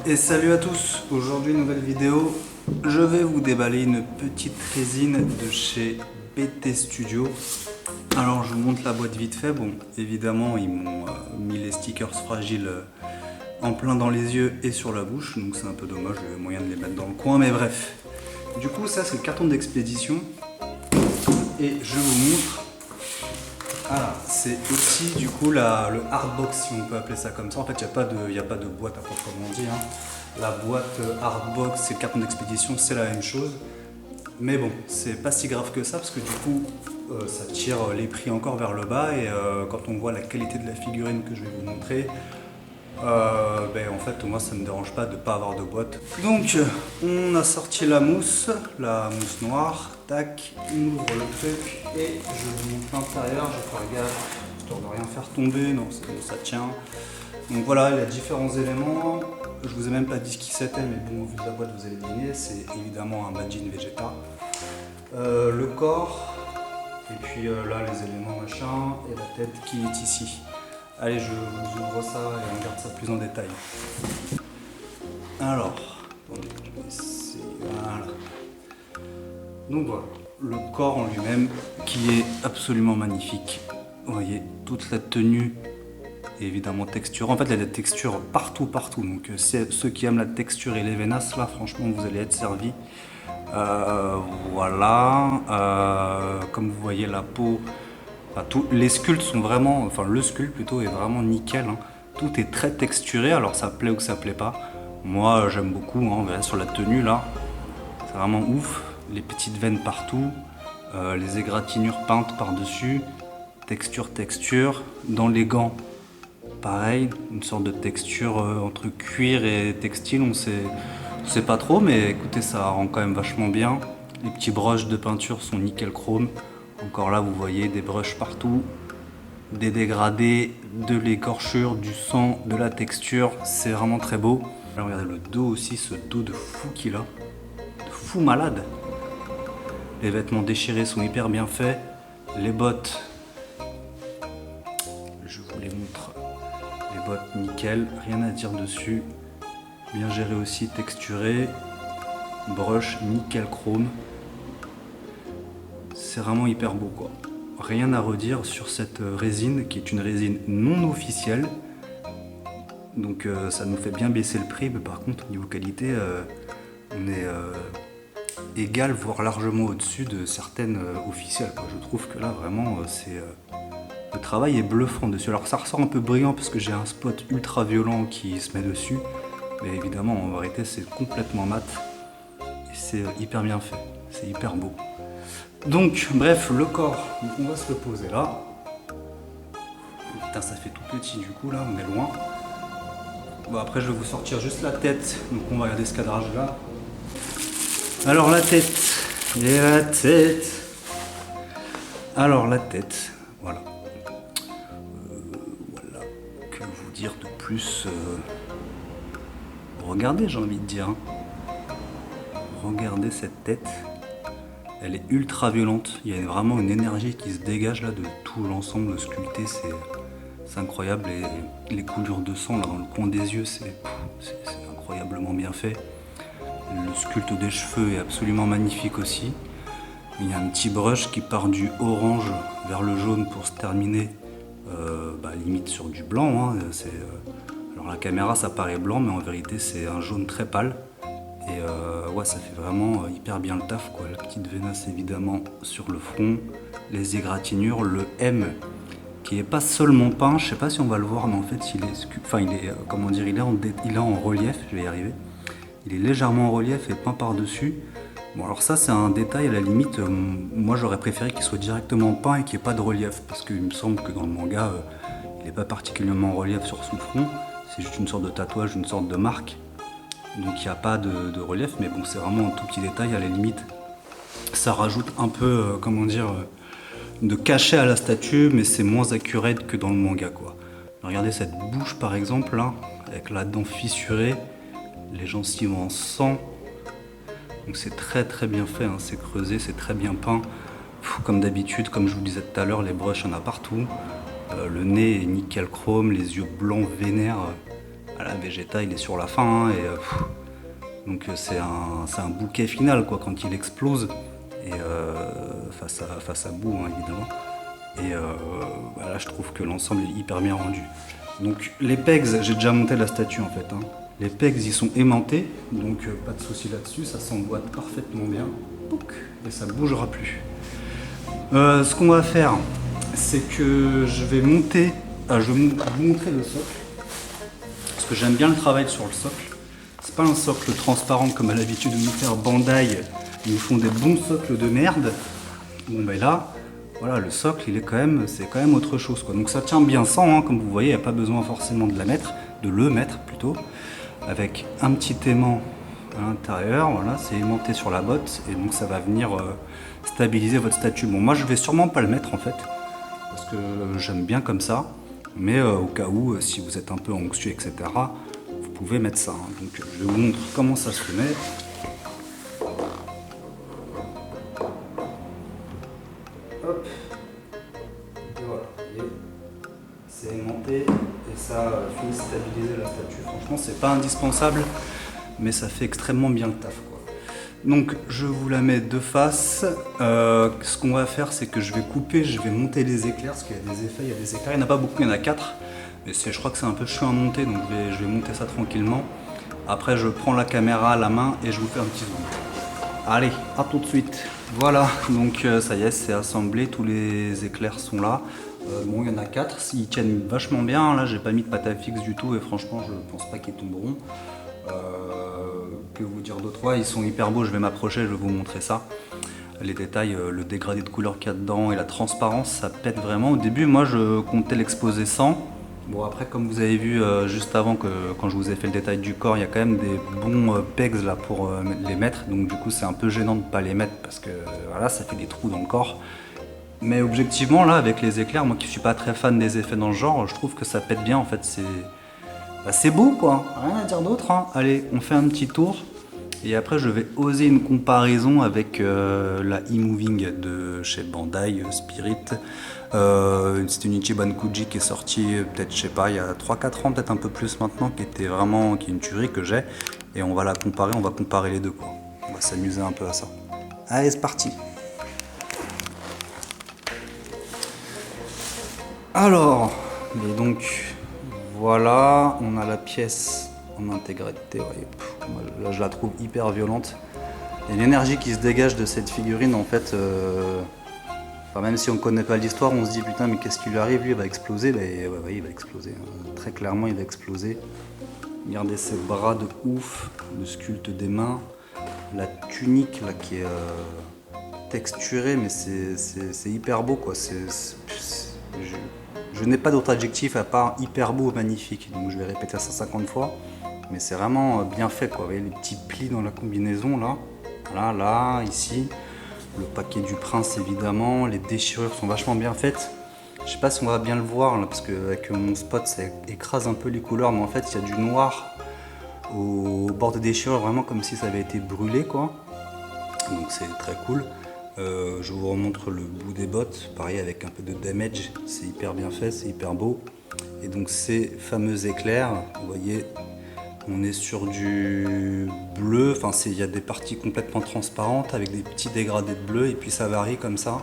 Et salut à tous, aujourd'hui nouvelle vidéo, je vais vous déballer une petite résine de chez BT Studio. Alors je vous montre la boîte vite fait, bon évidemment ils m'ont mis les stickers fragiles en plein dans les yeux et sur la bouche, donc c'est un peu dommage, il y avait moyen de les mettre dans le coin, mais bref. Du coup ça c'est le carton d'expédition et je vous montre. Alors, c'est aussi du coup le hardbox, si on peut appeler ça comme ça. En fait, il n'y a pas de boîte à proprement dire. La boîte hardbox et le carton d'expédition, c'est la même chose. Mais bon, c'est pas si grave que ça parce que du coup, ça tire les prix encore vers le bas. Et quand on voit la qualité de la figurine que je vais vous montrer, en fait, moi, ça ne me dérange pas de ne pas avoir de boîte. Donc, on a sorti la mousse noire. Tac, on ouvre le truc et je vous montre l'intérieur. Je vais faire gaffe, histoire de rien faire tomber. Non, ça tient. Donc voilà, il y a différents éléments. Je vous ai même pas dit ce qui c'était, mais bon, vu la boîte, vous allez deviner. C'est évidemment un Majin Vegeta. Le corps, et puis là, les éléments machin, et la tête qui est ici. Allez, je vous ouvre ça et on regarde ça plus en détail. Alors, voilà. Donc voilà, le corps en lui-même qui est absolument magnifique. Vous voyez, toute la tenue est évidemment texture. En fait, il y a des textures partout. Donc ceux qui aiment la texture et les vénas, là, franchement, vous allez être servis. Voilà, comme vous voyez, la peau... les sculptes sont vraiment, enfin le sculpte plutôt est vraiment nickel, hein. Tout est très texturé, alors ça plaît ou ça plaît pas. Moi j'aime beaucoup, hein, on verra sur la tenue là, c'est vraiment ouf. Les petites veines partout, les égratignures peintes par dessus, texture. Dans les gants, pareil, une sorte de texture entre cuir et textile, on sait pas trop, mais écoutez, ça rend quand même vachement bien. Les petits brushes de peinture sont nickel chrome. Encore là, vous voyez des brushes partout, des dégradés, de l'écorchure, du sang, de la texture. C'est vraiment très beau. Là, regardez le dos aussi, ce dos de fou qu'il a. De fou malade. Les vêtements déchirés sont hyper bien faits. Les bottes, je vous les montre. Les bottes nickel, rien à dire dessus. Bien géré aussi, texturé. Brush nickel chrome. C'est vraiment hyper beau quoi. Rien à redire sur cette résine qui est une résine non officielle. Donc ça nous fait bien baisser le prix, mais par contre au niveau qualité on est égal, voire largement au-dessus de certaines officielles, quoi. Je trouve que là vraiment le travail est bluffant dessus. Alors ça ressort un peu brillant parce que j'ai un spot ultra violent qui se met dessus. Mais évidemment en vérité c'est complètement mat. Et c'est hyper bien fait, c'est hyper beau. Donc, bref, le corps, donc on va se le poser là. Putain, ça fait tout petit du coup là, on est loin. Bon, après, je vais vous sortir juste la tête. Donc, on va regarder ce cadrage là. Alors, la tête. Et la tête. Alors, la tête. Voilà. Voilà. Que vous dire de plus regardez, j'ai envie de dire. Regardez cette tête. Elle est ultra violente, il y a vraiment une énergie qui se dégage là de tout l'ensemble sculpté, c'est incroyable. Et les coulures de sang là dans le coin des yeux, c'est incroyablement bien fait. Le sculpte des cheveux est absolument magnifique aussi. Il y a un petit brush qui part du orange vers le jaune pour se terminer limite sur du blanc, hein. Alors la caméra ça paraît blanc, mais en vérité c'est un jaune très pâle. Et ouais, ça fait vraiment hyper bien le taf, quoi. La petite vénasse évidemment sur le front, les égratignures, le M qui est pas seulement peint, je sais pas si on va le voir, mais en fait il est en relief, je vais y arriver. Il est légèrement en relief et peint par-dessus. Bon alors ça c'est un détail à la limite, moi j'aurais préféré qu'il soit directement peint et qu'il n'y ait pas de relief, parce qu'il me semble que dans le manga, il n'est pas particulièrement en relief sur son front, c'est juste une sorte de tatouage, une sorte de marque. Donc il n'y a pas de relief, mais bon c'est vraiment un tout petit détail à la limite. Ça rajoute un peu, de cachet à la statue, mais c'est moins accurate que dans le manga quoi. Regardez cette bouche par exemple là, avec la dent fissurée, les gencives en sang. Donc c'est très bien fait, hein. C'est creusé, c'est très bien peint. Comme d'habitude, comme je vous disais tout à l'heure, les brushes il y en a partout. Le nez est nickel chrome, les yeux blancs vénères. Voilà, Vegeta il est sur la fin hein, et donc c'est un bouquet final quoi quand il explose et face à Boo hein, évidemment. Et voilà, je trouve que l'ensemble est hyper bien rendu. Donc les pegs, j'ai déjà monté la statue en fait. Hein. Les pegs ils sont aimantés, donc pas de souci là-dessus, ça s'emboîte parfaitement bien. Pouc, et ça bougera plus. Ce qu'on va faire, c'est que je vais monter, je vais vous montrer le socle, parce que j'aime bien le travail sur le socle. C'est pas un socle transparent comme à l'habitude de nous faire Bandai, ils nous font des bons socles de merde. Bon ben là, voilà, le socle, c'est quand même autre chose quoi. Donc ça tient bien sans, hein, comme vous voyez, il n'y a pas besoin forcément de le mettre plutôt, avec un petit aimant à l'intérieur, voilà, c'est aimanté sur la botte et donc ça va venir stabiliser votre statue. Bon, moi je vais sûrement pas le mettre en fait, parce que j'aime bien comme ça, mais au cas où, si vous êtes un peu anxieux, etc., vous pouvez mettre ça. Hein. Donc je vais vous montrer comment ça se met. Hop. Et voilà, c'est aimanté et ça finit de stabiliser la statue. Franchement, c'est pas indispensable, mais ça fait extrêmement bien le taf quoi. Donc je vous la mets de face. Ce qu'on va faire, c'est que je vais couper, je vais monter les éclairs, parce qu'il y a des effets, il y a des éclairs. Il n'y en a pas beaucoup, il y en a 4. Mais je crois que c'est un peu chiant à monter, donc je vais monter ça tranquillement. Après, je prends la caméra à la main et je vous fais un petit zoom. Allez, à tout de suite. Voilà, donc ça y est, c'est assemblé, tous les éclairs sont là. Bon, il y en a 4, ils tiennent vachement bien. Là, j'ai pas mis de pâte à fixe du tout et franchement, je pense pas qu'ils tomberont. Que vous dire d'autre? Ouais, ils sont hyper beaux, je vais m'approcher, je vais vous montrer ça. Les détails, le dégradé de couleur qu'il y a dedans et la transparence, ça pète vraiment. Au début, moi, je comptais l'exposer sans. Bon, après, comme vous avez vu juste avant, quand je vous ai fait le détail du corps, il y a quand même des bons pegs là pour les mettre. Donc du coup, c'est un peu gênant de ne pas les mettre parce que voilà, ça fait des trous dans le corps. Mais objectivement, là, avec les éclairs, moi qui suis pas très fan des effets dans ce genre, je trouve que ça pète bien en fait. C'est beau quoi, rien à dire d'autre. Hein. Allez, on fait un petit tour. Et après, je vais oser une comparaison avec la e-moving de chez Bandai Spirit. C'est une Ichiban Kuji qui est sortie peut-être, je sais pas, il y a 3-4 ans, peut-être un peu plus maintenant, qui est une tuerie que j'ai. Et on va la comparer, on va comparer les deux quoi. On va s'amuser un peu à ça. Allez, c'est parti. Alors, et donc voilà, on a la pièce en intégralité. Ouais, là, je la trouve hyper violente. Et l'énergie qui se dégage de cette figurine, en fait, enfin, même si on ne connaît pas l'histoire, on se dit putain, mais qu'est-ce qui lui arrive? Lui, il va exploser. Ouais, il va exploser. Hein. Très clairement, il va exploser. Regardez ses bras de ouf, le sculpte des mains, la tunique là qui est texturée, mais c'est hyper beau quoi. Je n'ai pas d'autre adjectif à part hyper beau, magnifique. Donc je vais répéter ça 50 fois. Mais c'est vraiment bien fait quoi. Vous voyez les petits plis dans la combinaison là. Voilà, là, ici. Le paquet du prince évidemment. Les déchirures sont vachement bien faites. Je sais pas si on va bien le voir là, parce qu'avec mon spot ça écrase un peu les couleurs. Mais en fait il y a du noir au bord des déchirures, vraiment comme si ça avait été brûlé quoi. Donc c'est très cool. Je vous remontre le bout des bottes, pareil avec un peu de damage, c'est hyper bien fait, c'est hyper beau. Et donc ces fameux éclairs, vous voyez, on est sur du bleu, enfin il y a des parties complètement transparentes avec des petits dégradés de bleu et puis ça varie comme ça,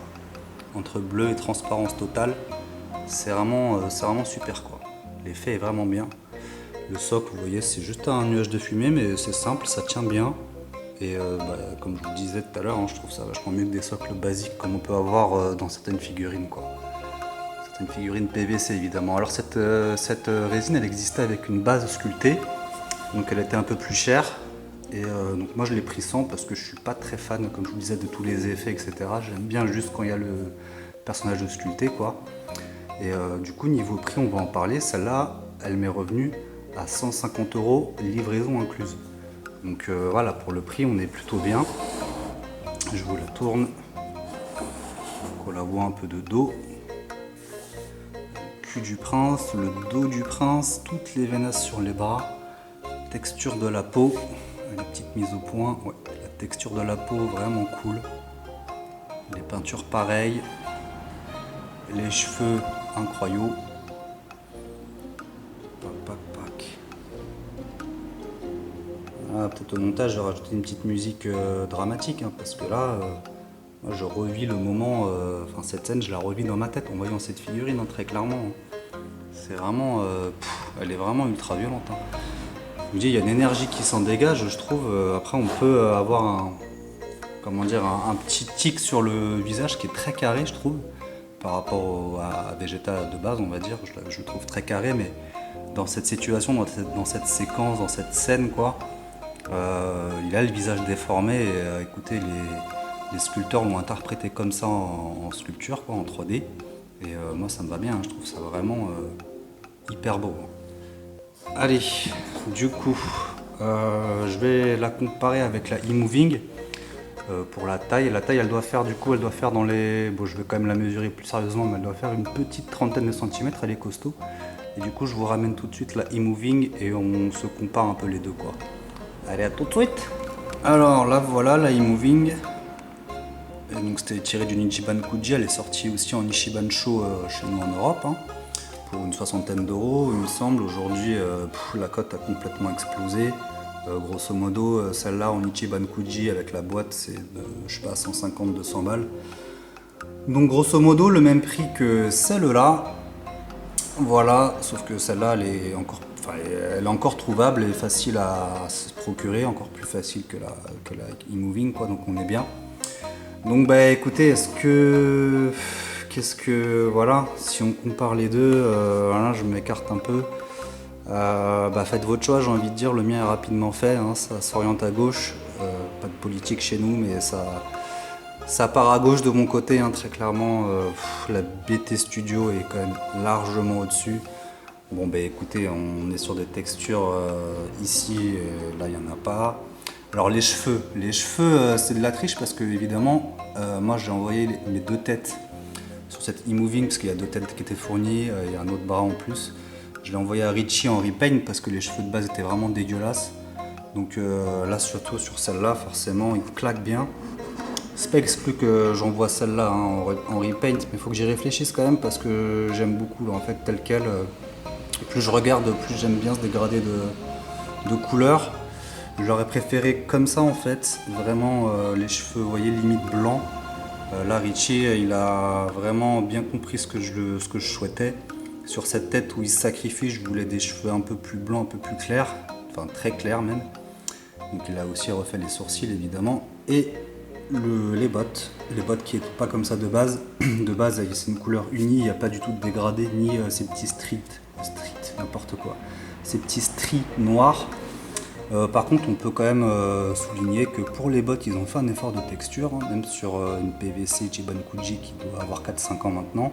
entre bleu et transparence totale. C'est vraiment super quoi, l'effet est vraiment bien. Le socle, vous voyez, c'est juste un nuage de fumée mais c'est simple, ça tient bien. Et comme je vous le disais tout à l'heure, hein, je trouve ça vachement mieux que des socles basiques comme on peut avoir dans certaines figurines quoi. Certaines figurines PVC évidemment. Alors cette résine elle existait avec une base sculptée, donc elle était un peu plus chère. Et donc moi je l'ai pris sans parce que je suis pas très fan, comme je vous disais, de tous les effets etc. J'aime bien juste quand il y a le personnage de sculpté quoi. Et du coup niveau prix on va en parler, celle-là elle m'est revenue à 150 €, livraison incluse. Donc voilà, pour le prix, on est plutôt bien. Je vous la tourne, qu'on la voit un peu de dos. Le cul du prince, le dos du prince, toutes les veinasses sur les bras. Texture de la peau, la petite mise au point. Ouais, la texture de la peau, vraiment cool. Les peintures pareilles. Les cheveux incroyables. peut-être au montage, je vais rajouter une petite musique dramatique, hein, parce que là, moi, je revis le moment, enfin cette scène, je la revis dans ma tête en voyant cette figurine, hein, très clairement. C'est vraiment, elle est vraiment ultra violente. Hein. Je me dis, il y a une énergie qui s'en dégage, je trouve. Après, on peut avoir un petit tic sur le visage qui est très carré, je trouve, par rapport à Vegeta de base, on va dire. Je le trouve très carré, mais dans cette situation, dans cette séquence, dans cette scène, quoi, il a le visage déformé. Et, écoutez, les sculpteurs l'ont interprété comme ça en sculpture, quoi, en 3D. Et moi, ça me va bien. Hein, je trouve ça vraiment hyper beau. Allez, du coup, je vais la comparer avec la e-moving. Pour la taille, elle doit faire dans les... Bon, je vais quand même la mesurer plus sérieusement, mais elle doit faire une petite trentaine de centimètres, elle est costaud. Et du coup, je vous ramène tout de suite la e-moving et on se compare un peu les deux, quoi. Allez, à tout de suite. Alors là, voilà la e-moving. Donc c'était tiré d'une Ichiban Kuji, elle est sortie aussi en Ichiban Show chez nous en Europe, hein, pour une 60aine d'euros, il me semble. Aujourd'hui, la cote a complètement explosé. Grosso modo, celle-là en Ichiban Kuji avec la boîte, c'est je sais pas, 150-200 balles. Donc grosso modo, le même prix que celle-là. Voilà, sauf que celle-là, elle est encore trouvable et facile à se procurer, encore plus facile que la e-moving, quoi, donc on est bien. Donc bah écoutez, voilà, si on compare les deux, là je m'écarte un peu. Faites votre choix, j'ai envie de dire, le mien est rapidement fait, hein, ça s'oriente à gauche, pas de politique chez nous, mais ça part à gauche de mon côté, hein, très clairement. La BT Studio est quand même largement au-dessus. Bon bah écoutez, on est sur des textures ici, et là il n'y en a pas. Alors les cheveux, c'est de la triche parce que évidemment, moi j'ai envoyé mes deux têtes sur cette e-moving parce qu'il y a deux têtes qui étaient fournies, il y a un autre bras en plus. Je l'ai envoyé à Richie en repaint parce que les cheveux de base étaient vraiment dégueulasses. Donc là, surtout sur celle-là, forcément, il claque bien. C'est pas exclu que j'envoie celle-là, hein, en repaint, mais il faut que j'y réfléchisse quand même parce que j'aime beaucoup, là, en fait, tel quel. Plus je regarde, plus j'aime bien ce dégradé de couleurs. J'aurais préféré comme ça, en fait, vraiment les cheveux, vous voyez, limite blanc. Là, Richie, il a vraiment bien compris ce que je souhaitais. Sur cette tête où il se sacrifie, je voulais des cheveux un peu plus blancs, un peu plus clairs, enfin très clairs même. Donc il a aussi refait les sourcils évidemment. Et les bottes qui n'étaient pas comme ça de base. De base, c'est une couleur unie, il n'y a pas du tout de dégradé, ni ces petits n'importe quoi. Ces petits stries noirs. Par contre, on peut quand même souligner que pour les bottes, ils ont fait un effort de texture, hein, même sur une PVC Ichiban Kuji qui doit avoir 4-5 ans maintenant.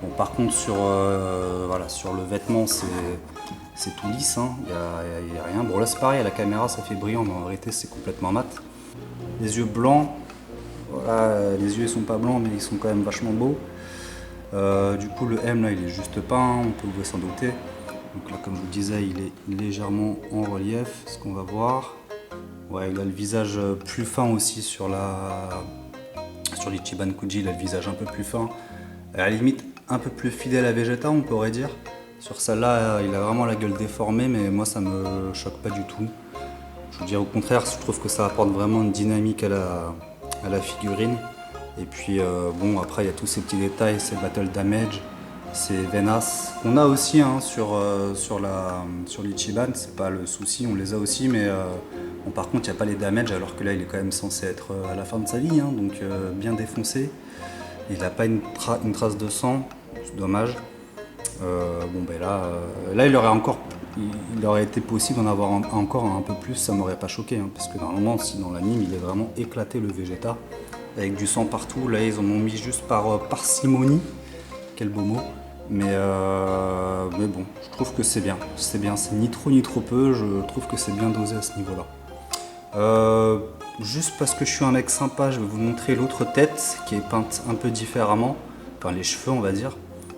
Bon, par contre, sur le vêtement, c'est tout lisse, hein, y a rien. Bon, là, c'est pareil, à la caméra, ça fait brillant, mais en réalité, c'est complètement mat. Les yeux blancs, voilà, les yeux, ils sont pas blancs, mais ils sont quand même vachement beaux. Du coup, le M, là, il est juste peint, on peut s'en douter. Donc là, comme je vous le disais, il est légèrement en relief, ce qu'on va voir. Ouais, il a le visage plus fin aussi sur l'Ichiban Kuji, il a le visage un peu plus fin. À la limite, un peu plus fidèle à Vegeta, on pourrait dire. Sur celle-là, il a vraiment la gueule déformée, mais moi, ça me choque pas du tout. Je veux dire, au contraire, je trouve que ça apporte vraiment une dynamique à la figurine. Et puis, bon, après, il y a tous ces petits détails, ces battle damage, ces venas qu'on a aussi, hein, sur l'Ichiban, c'est pas le souci, on les a aussi, mais bon, par contre, il n'y a pas les damage, alors que là, il est quand même censé être à la fin de sa vie, hein, donc bien défoncé. Il n'a pas une trace de sang, c'est dommage. Bon ben là il aurait été possible d'en avoir encore un peu plus, ça m'aurait pas choqué, hein, parce que normalement, si dans l'anime, il est vraiment éclaté le Vegeta, avec du sang partout. Là, ils en ont mis juste par parcimonie, quel beau mot. Mais bon, je trouve que c'est bien, c'est ni trop ni trop peu, je trouve que c'est bien dosé à ce niveau-là. Juste parce que je suis un mec sympa, je vais vous montrer l'autre tête qui est peinte un peu différemment, enfin les cheveux on va dire.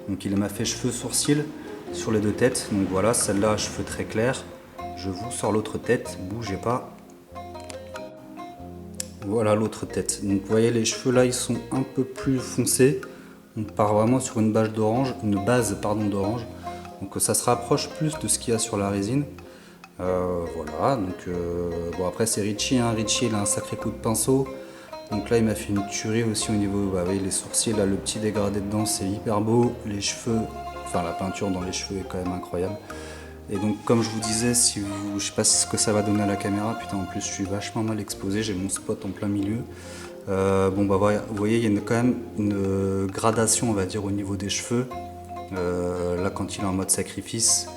Donc il m'a fait cheveux sourcils sur les deux têtes, donc voilà, celle-là cheveux très clairs. Je vous sors l'autre tête, bougez pas. Voilà l'autre tête, donc vous voyez les cheveux là ils sont un peu plus foncés. On part vraiment sur une base d'orange, donc ça se rapproche plus de ce qu'il y a sur la résine. Voilà, donc bon après c'est Richie, hein. Richie il a un sacré coup de pinceau. Donc là il m'a fait une tuerie aussi au niveau, bah oui, les sourcils, là le petit dégradé dedans c'est hyper beau. Les cheveux, enfin la peinture dans les cheveux est quand même incroyable. Et donc comme je vous disais, si vous, je sais pas ce que ça va donner à la caméra, putain en plus je suis vachement mal exposé, j'ai mon spot en plein milieu. Bon bah voilà, vous voyez il y a quand même une gradation on va dire au niveau des cheveux. Là quand il est en mode sacrifice,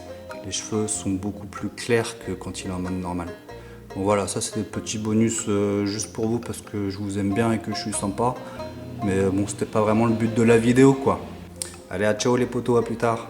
les cheveux sont beaucoup plus clairs que quand il est en mode normal. Bon voilà, ça c'est des petits bonus juste pour vous parce que je vous aime bien et que je suis sympa. Mais bon, c'était pas vraiment le but de la vidéo quoi. Allez, à ciao les potos, à plus tard.